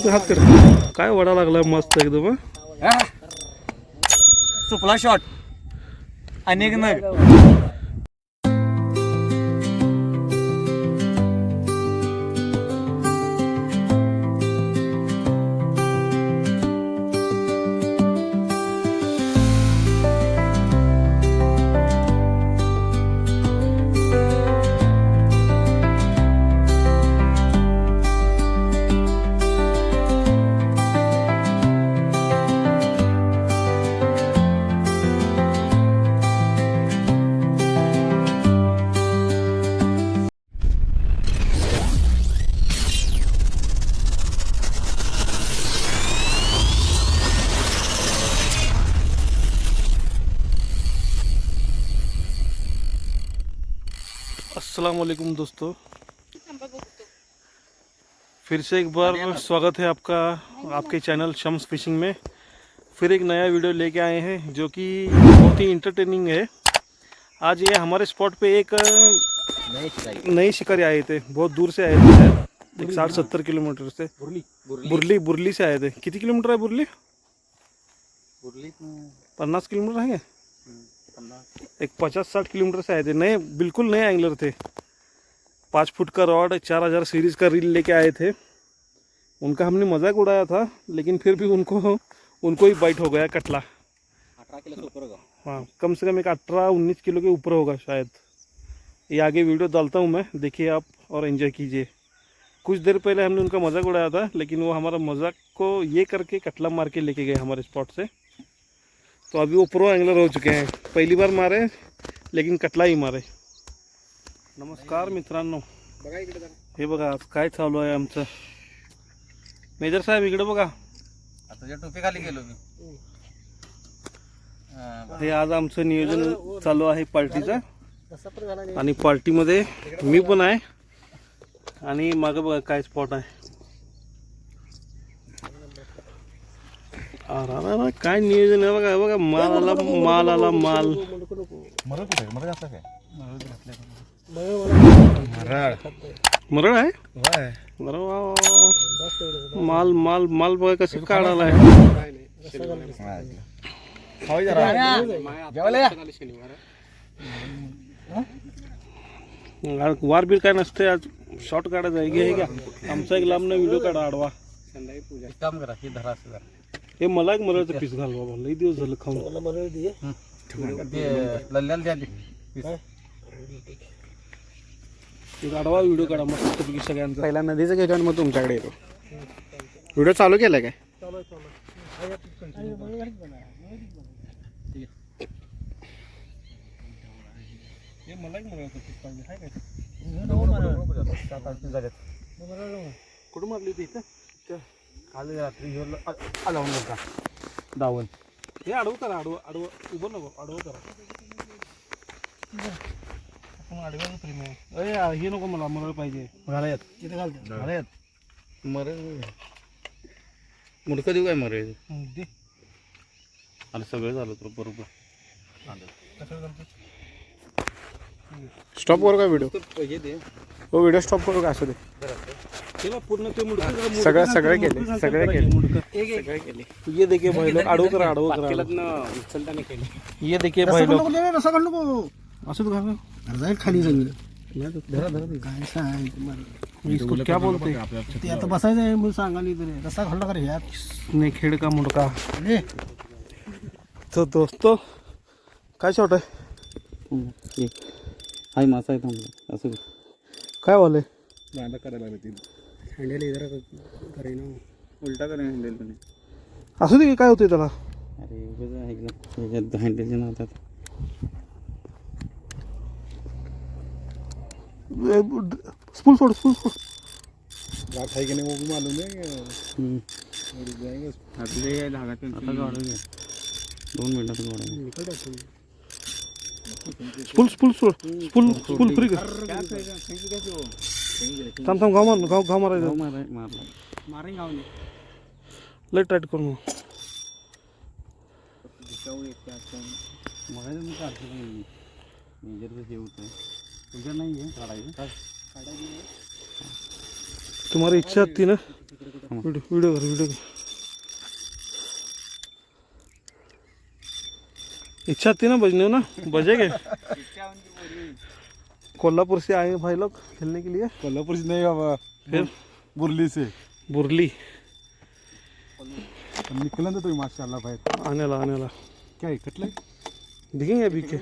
हात कर काय वडा लागला मस्त एकदम. सुपला शॉट अनेक नग. अस्सलाम वालेकुम दोस्तों, फिर से एक बार स्वागत है आपका आपके चैनल शम्स फिशिंग में। फिर एक नया वीडियो लेके आए हैं जो कि बहुत ही इंटरटेनिंग है। आज ये हमारे स्पॉट पे एक नए शिकारी आए थे, बहुत दूर से आए थे, शायद एक 60-70 किलोमीटर से। बुरली से आए थे। कितनी किलोमीटर है बुरली? 50 किलोमीटर है, एक 50-60 किलोमीटर से आए थे। नए, बिल्कुल नए एंगलर थे। 5 फुट का रॉड, 4000 सीरीज का रील लेके आए थे। उनका हमने मजाक उड़ाया था, लेकिन फिर भी उनको ही बाइट हो गया कटला। 18 किलो से ऊपर होगा। हाँ, कम से कम एक 18-19 किलो के ऊपर होगा शायद। ये आगे वीडियो डालता हूँ मैं, देखिए आप और एंजॉय कीजिए। कुछ देर पहले हमने उनका मजाक उड़ाया था, लेकिन वो हमारा मजाक को ये करके कटला मार के लेके गए हमारे स्पॉट से। तो अभी वो प्रो एंगलर हो चुके हैं। पहली बार मारे, लेकिन कटला ही मारे। नमस्कार मित्रांनो, हे बघा आज काय चालू आहे आमचं. मेजर साहेब इकडे बघा. आता टोपी खाली गेलो मी. हे आज आमचं नियोजन चालू आहे पार्टीचं, आणि पार्टीमध्ये मी पण आहे. आणि मागं बघा काय स्पॉट आहे. अरे काय नियोजन आहे बघा. बघा माल आला माल. मरळ आहे. अरे वा वा. माल माल माल बघा कसं काढायला आहे. वारबीर काय नसते आज. शॉर्ट काढायचा आहे. घे घ्या आमचा एक लांब व्हिडिओ काढा आडवा. काम करा हे धरा असं. हे मला एक मरळचं पीस घाल बाबा, लई दिवस झालं खाऊन. लल्ल्याला द्या एक आडवा व्हिडिओ काढा मस्त पैकी सगळ्यांचा. पहिला नदीचं घेतो आणि मग तुमच्याकडे येतो. व्हिडिओ चालू केलाय काय? हे मला एक मरळचं पीस पाहिजे आहे काय? कुठं मारली होती इथं? खाली रात्री आला का दावण. हे आडवं करा. आडवं उभं नको, आडवं करा. आडव्याचं प्रेम आहे. हे नको मला, मरळ पाहिजे. घालायत तिथे घालत मरे मुडकं देऊ काय मरे दे. आणि सगळं झालं तर बरोबर. स्टॉप करू का व्हिडिओ? हे दे हो, व्हिडिओ स्टॉप करू का? असू दे. केला पूर्ण ते मुडकं. सगळे केले. ये देखिए भाई लोग, आडवं करा. उचलताना केले. ये देखिए भाई लोग. असं घाल खाली इसको क्या बोलते हैं? ते आता बसायचं आहे म्हणून सांगाली तरी रस्ता घालला का ह्यात? स्नेकहेड का मुडका. तो दोस्तों काय शॉट आहे? हाय मासा आहे थांबला असं काय वाले बांधा करायला लागते. हँडल इधर करेन उलटा करेन हँडल पण. असू दे, काय होते त्याला? अरे उगाच आहे ना त्याच्यात हँडलच्या नादात. स्पूल सोड. रात आहे की नाही वो भी मालूम है. आपले धागा आता गाडू घ्या. 2 मिनिटात गाडू निकल जातो. स्पूल फ्री कर. थांब गाव मारायचं. मारेन गाव लय टाईट करून. मेजरचं हे होतं तुझं नाही आहे काढायचं. तुम्हारी इच्छा थी ना वीडियो कर इच्छा थी ना बजने ना बजेगे कोल्हापुर से आए भाई लोग खेलने के लिए कोल्हापुर से नहीं बाबा, फिर बुरली से बुरली निकलन तो तुम्ही माशाल्लाह भाई. आने ला क्या है कटले? दिखेंगे अभी के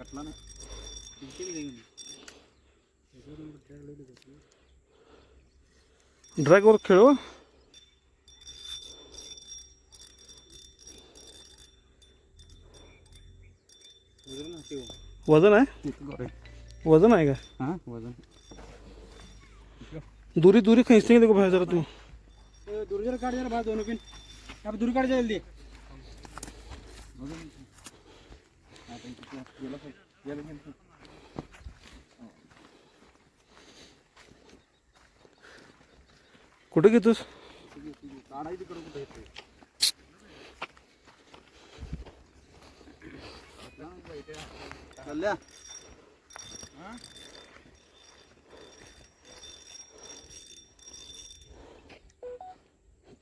कटला ना ड्रैग और खेलो वजन आहे वजन आहे का हाँ वजन दूरी खींचते देखो भाई जरा तुम दूर जरा काट जरा भाई दोनों पिन आप दूर काट जल्दी. कुठे घेतोस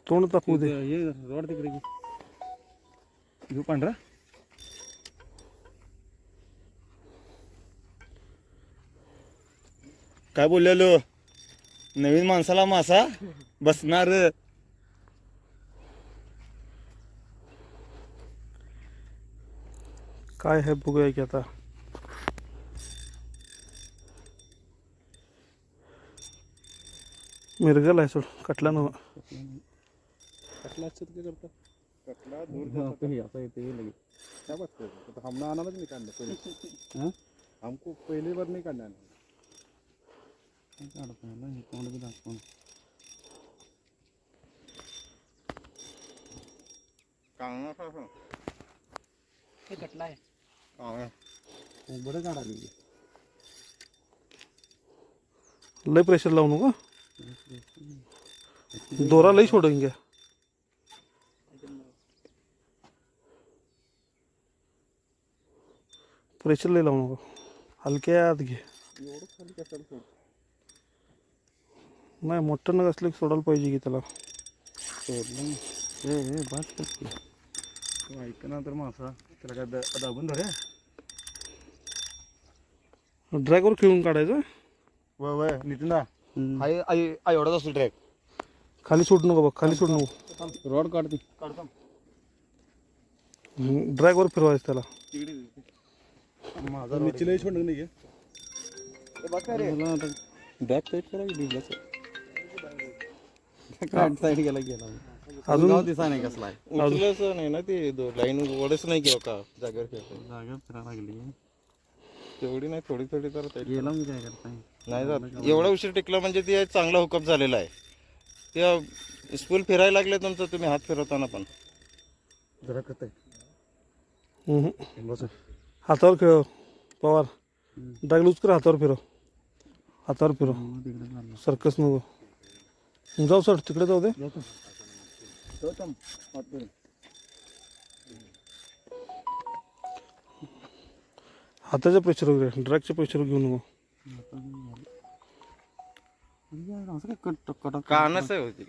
तोंड तापू दे ये रोड तिकडे की घेऊ पांढरा. काय बोललेलो नवीन माणसाला मासा बसणार. काय आहे बघूया की आता मिरगल आहे सोड कटला नव कटला अच्छे तो क्या करता कटला हे आता येते लगे. क्या बात कर रहे हो? तो हमने आना नहीं काटना पहले. हाँ हमको पहली बार नहीं काटना. काढता आलं हे तोंड बी दाखवून. हे कटला है बरं काढाली लय प्रेशर लावू नको दोरा लई सोडेंगे प्रेशर लई लावू नको हलक्यात घे नाही मोठं नग असलं की सोडायला पाहिजे की त्याला सोडलं हे बस करते ऐक ना तर मासा त्याला काय दाबून धरे ड्रॅगवर खेळून काढायचं वय वय नितीन आई आई आई एवढाच असतो ट्रॅक. खाली सोडू नको बघ खाली सोडू नको रोड काढते. ड्रॅगवर फिरवायचं त्याला माझा निचले छोड़ नहीं है. बॅक साईड करा की डिग्लास फ्रंट साईड गेला अजून गाव दिसा नाही कसला आहे. उचलच नाही ना ते लाईन वडच नाही किंवा का जागेवर खेळतो. जागा फिरायला लागली तेवढी नाही थोडी थोडी तर गेला मी काय करताय. नाही जात. एवढा उशीर टिकला म्हणजे ते चांगला हुकअप झालेला आहे. ते स्पूल फिरायला लागले तुमचं तुम्ही हात फिरवताना पण जरा करताय हातावर खेळ पवार ड्रॅग लूज कर हातावर फिरव हातावर फिरव तिकडे चाललं. सर्कस नको जाऊ सर तिकडे जाऊ दे हाताच्या प्रेशर वगैरे ड्रॅगच्या प्रेशर घेऊ नको असं काय कट कट कानच आहे होती.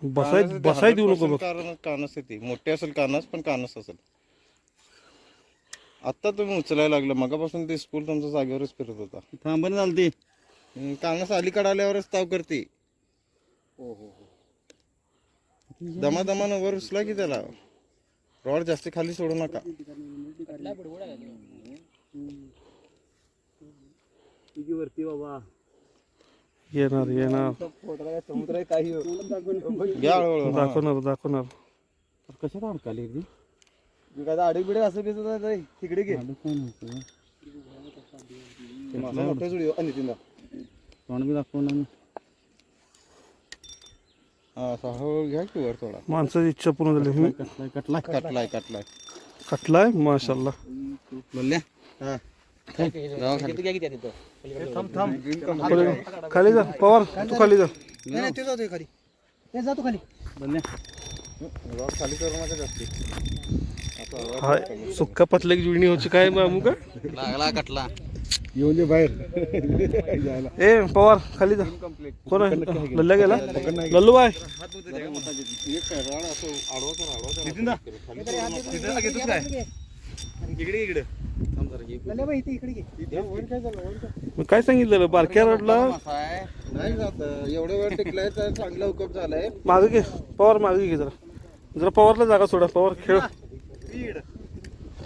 बसाय देऊ नको बघ कारण कानस आहे ती मोठी असेल कानस पण कानस असेल. आता तुम्ही उचलायला लागलं मगापासून ते स्पूल तुमच्या जागेवरच फिरत होता. थांबण चालते. कानस अलीकडे आल्यावरच ताव करते. दमादमानं वर उचला की त्याला रॉड जास्त खाली सोडू नका. वरती बाबा येणार समुद्र काही घ्या हळूहळू. दाखवणार कशात अडकाली आडे बिडे असं बेस तिकडे घे. मोठा जुडी नितीनदा तोंड बी दाखवून हा हळूहळू घ्या की वर थोडा. माणसाची इच्छा पूर्ण झाली कटला कटलाय कटलाय कटलाय माशाल्लाह बोलल्या हा खाली जा पवार तू खाली जा ते जातो खाली ते जातो खाली रॉड खाली करू नका जास्ती. हाय सुक्का पतले जुळणी होची काय मामू का लागला कटला येऊन दे बाहेर जायला. ए पवार खाली जा. कोण आहे लल्ल्या गेला लल्लू बाय मग काय सांगितलेलं बारक्या रोडला नाही जात एवढ्या वेळ टिकलाय तर चांगला हुकअप झालाय. मागे घे पवार मागे घे जरा पवारला जागा सोडा पवार खेळ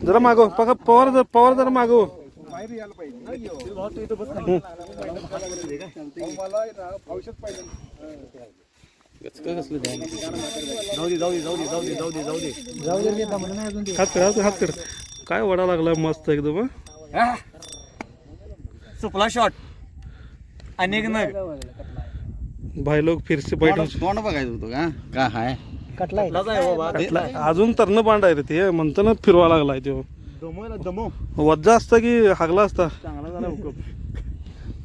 जरा मागव पवार जरा मागव बाहेर यायला पाहिजे. औषध पाहिजे. हात कर काय वडा लागला मस्त एकदम हं? सुपला शॉट अनेक नग भाई लोग फिर से बैठ तोंड बघायचं होतं का का हाय अजून तरण बांड आहे रे ते म्हणताना फिरवा लागलाय तो वज्जा असता की हागला असता चांगला झाला हुकूम.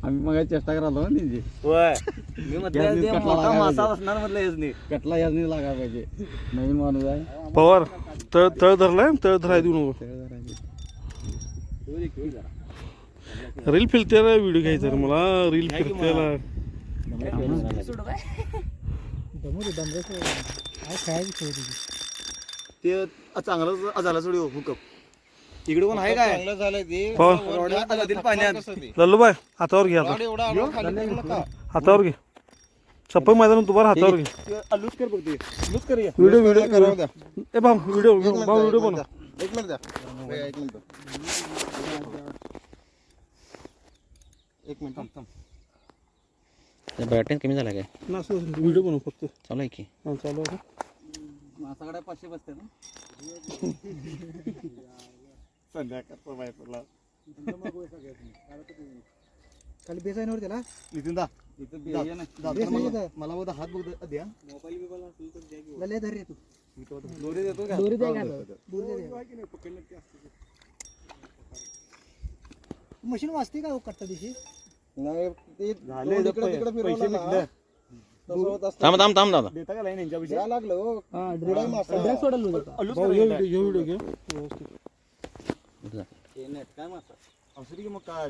आम्ही मग चेष्टा करायला त्यांची मी म्हटलं मोठा मासा बसणार म्हटलं हेच नाही. कटला याच लागायला पाहिजे. नवीन माणूस आहे. पवार तळ धरलाय तळ धराय देऊ नको रील फिरते व्हिडिओ घ्यायचा रे मला रील फिरतेला ते चांगलं झालं सोडी हुकअप. इकडे कोण आहे काय चांगलं झालंय ते. रोडला नदीत पाण्यात लल्लूबाई हातावर घे आता रॉड एवढा आडवा खाली गेला का? हातावर घे सप्पई मैदान तुम्हाला हातावर घे लूज कर बघते लूज कर या. व्हिडिओ करावं द्या. ए भाऊ व्हिडिओ बनव एक मिनिट द्या. एक मिनिट. एक मिनिट थांब. बॅटिंग कमी झाला काय ना असं व्हिडिओ बनव फक्त चालू आहे की हां चालू आहे मासाकडे 500 बसते ना. संध्याकाळचं बायकोला खाली बेसायनवर त्याला नितीन दा इथं बिया नाही. मला बघा हात बघ द्या. लले धर रे तू दोरी देतो का दोरी दे मशीन वाजते का कट्टा दिशी नाही ते झाले इकडे तिकडे पैसे निघले. थांब दादा देता का लाईन यांच्याविषयी द्या लागलं हो. हा ड्रेस सोडल भाऊ हे व्हिडिओ घे व्यवस्थित हे नेट काय मासा असं की मग काय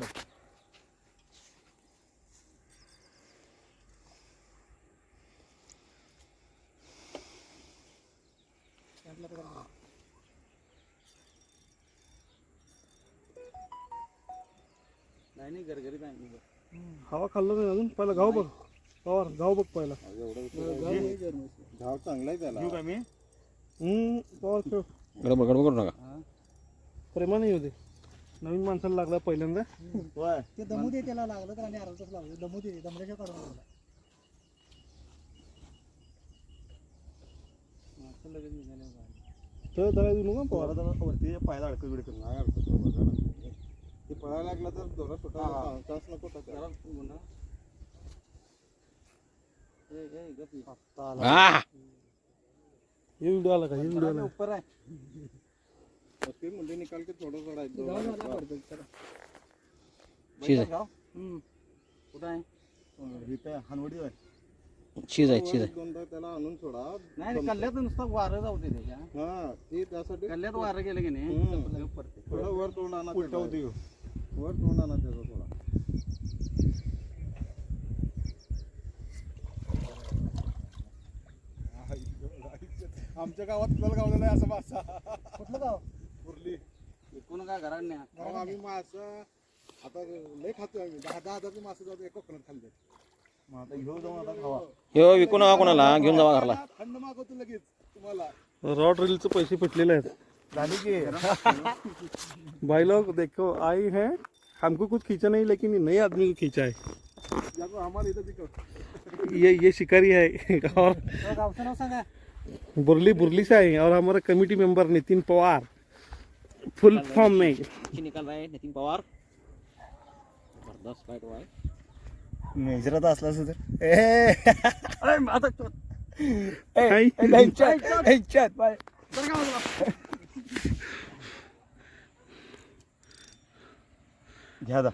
नाही गरगरीत आहे. हवा खाल्लं नाही अजून पहिला गाव बघ पवार गाव बघ पहिला धाव चांगला आहे त्याला. घेऊ का मी? पवार खेळ गडबड करू नका प्रेमाने येऊ दे नवीन माणसाला लागला पहिल्यांदा होय. ते दमू दे त्याला लागलं तर आणि अर्धच लागलं दमू दे दमल्याच्या काढून लागला. तर धराय देऊ नका पवार वरती पायला अडकत बिडकत नाही अडकत तो बघा ना. ते पळायला लागला तर दोरा सुटा चान्स नको होता त्याला. हे व्हिडिओ आला का हे व्हिडिओ आला ऊपर आहे. ते मुंडे निकाल के थोडं थोडा आहे. चीज आहे कुठं आहे इथं हनवडी आहे. चीज आहे दोनदा त्याला आणून सोडा. नाही कल्ल्यात नुसतं वारं जाऊ दे त्याच्या. हा ते त्यासाठी कल्ल्यात वारं गेलं की नाही पडते. थोडं वर तोंड आणा. उलटा होती हो. वर तोंड आणा त्याचा थोडा. आमच्या गावात तुला गावलं नाही असं मासा. कुठलं गाव उरली. कोण काय घरात नाही. अहो, आम्ही मासा आता लय खातोय आम्ही 10,000 मासे जातो एका कोकणात खाल्ले. मग आता घेऊन जाऊन आता खावा. हे विकू नका कोणाला घेऊन जावा घरला थंड मागवतो लगेच तुम्हाला. रॉड रीलचे पैसे पिटलेले आहेत झाली की भाई लोग देखो आई है हमको कुछ खींचा नहीं लेकिन ये नए आदमी को खींचा है याको आम्हाला इथं दिखव. ये शिकारी है और गावचं नाव सांगा बुरली से आए हैं और हमारा कमेटी मेंबर नितिन पवार फुल फॉर्म में निकाल रहा है नितिन पवार जबरदस्त फाइट हुआ है मेजरात असला सुद्धा हाय. घ्या दा.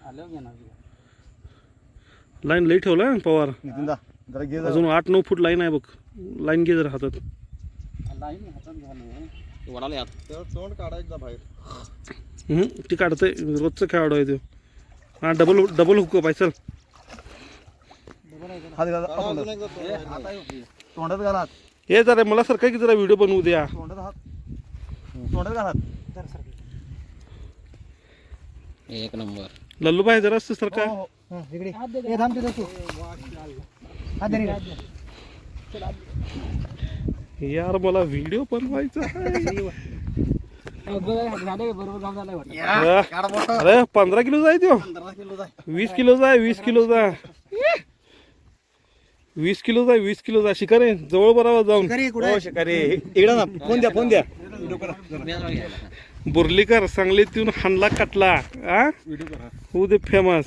आलं घेणार लाईन लई ठेवलं आहे पवार नितीन दा जरा घे जरा. अजून 8-9 फूट लाईन आहे बघ लाईन घे जरा हातात लाईन हातात घ्यायला वडाला यात त्याला तोंड काढायचं बाहेर. ती काढतंय रोजचं खेळाडू आहे तो. हा डबल हुकअप आहे चल. हात घाला तोंडात घाला हात. हे जरा मला सारखं की जरा व्हिडिओ बनवू द्या. तोंडात हात तोंडात घाला हात. एक नंबर. लल्लूबाई जरा असतं सारखा. हो, हो. इकडे हे थांब तिथं तू. हात धर इकडे. यार मला व्हिडिओ बनवायचा आहे. अरे 15 किलोचा आहे तो. 20 किलोचा आहे 20 किलोचा. 20 किलोचा 20 किलोचा. शिकारे जवळ बराबर जाऊन. हो शिकारी इकडे ना फोन द्या. बुर्लीकर सांगलीतून हाणला कटला. होऊ दे फेमस.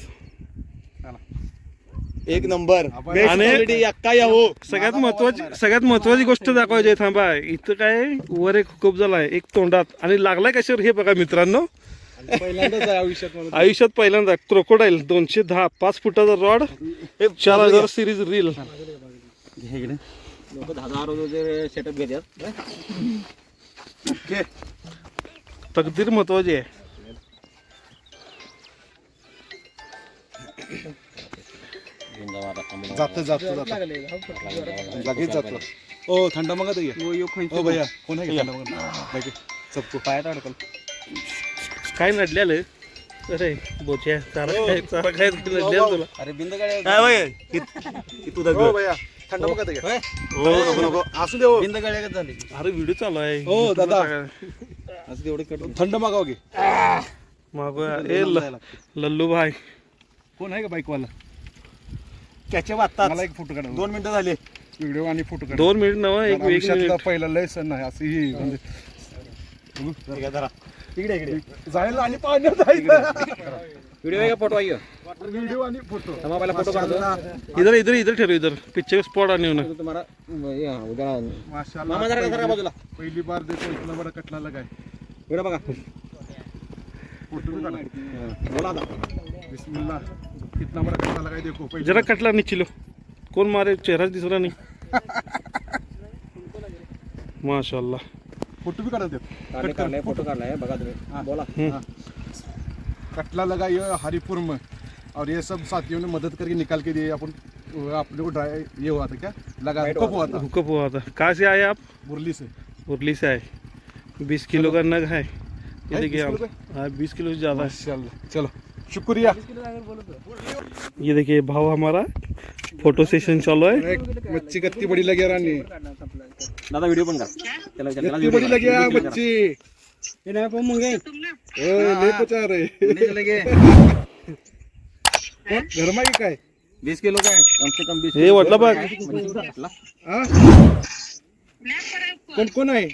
एक नंबर आणि अक्का या हो. सगळ्यात महत्वाची गोष्ट दाखवायची आहे. थांबा इथं काय वर एक हुकअप झालाय एक तोंडात आणि लागलाय कशावर हे बघा मित्रांनो. पहिल्यांदाच आहे आयुष्यात. आयुष्यात पहिल्यांदा क्रोकोडाईल 210 5 फुटाचा रॉड 4000 सिरीज रील. लोक 10,000 सेटअप घेतात. तकदीर महत्वाची आहे. घेऊन जावा आता थांबून. जातो लगेच जातो. ओ थंड मगत आहे. ओ भैया कोण आहे थंड मगत लगेच सबको पायात अडकल. काय नडल्यालं. अरे बोच्या चारा काय नडल्यालं तुला. अरे बिंद गाड्या काय होय तू ओ भैया थंड मगत आहे. हो नको असू दे हो. बिंद गाड्या झाली. अरे व्हिडिओ चालू आहे. हो, दादा. असं तेवढे कट. थंड मागाव घे. मागोया ए लल्लू भाई. कोण आहे का बाईकवाला? त्याचे वाटतात मला एक फोटो काढा. 2 मिनिटं झाले. व्हिडिओ आणि फोटो काढा. 2 मिनिट नव्हे एक आयुष्यातला मिनिट. पहिला लय सण आहे असं ही म्हणजे ठीक आहे जरा इकडे जायला आणि पाण्यात जायचं. व्हिडिओ आहे का फोटो आहे? व्हिडिओ आणि फोटो. थांबा पहिला फोटो काढतो. इधर ठेव इधर पिक्चर स्पॉट आणि होणार. तुम्हाला उद्या माशाल्लाह. मामा जरा जरा बाजूला. पहिली बार देतो इथला बरा कटला काय. इकडे बघा. फोटो भी काढा. बोला आता. बिस्मिल्लाह. कितना बड़ा कटला काय देखो पहिली जरा कटला निचिलो. कोण मारे चेहराच दिसला नाही. माशाल्लाह. फोटो भी काढा देत. काढलाय फोटो काढलाय बघा तुम्ही. बोला. कटला लगा ये हरिपुर में और ये सब साथियों ने मदद करके निकाल के दिए. अपन अपने को ड्राई ये हुआ था क्या लगा हुकअप हुआ था हुकअप हुआ था. कहाँ से आए आप? मुरली से. उरली से आए. 20 किलो का नग है. ये है देखिए 20 आप. किलो हाँ 20 किलो से ज़्यादा है. माशाल्लाह. चलो शुक्रिया. ये देखिए भाव हमारा फोटो सेशन चालू है. एक मच्छी कितनी बड़ी लगी रानी. दादा व्हिडिओ पण कर. त्याला कितनी बड़ी लगी है मच्छी. ये नाही पण मग ओए ले पचा रहे. लगे घर में काय 20 किलो का है कम से कम 20. हे वाटलं बघ. हाँ? कोण कोण आहे.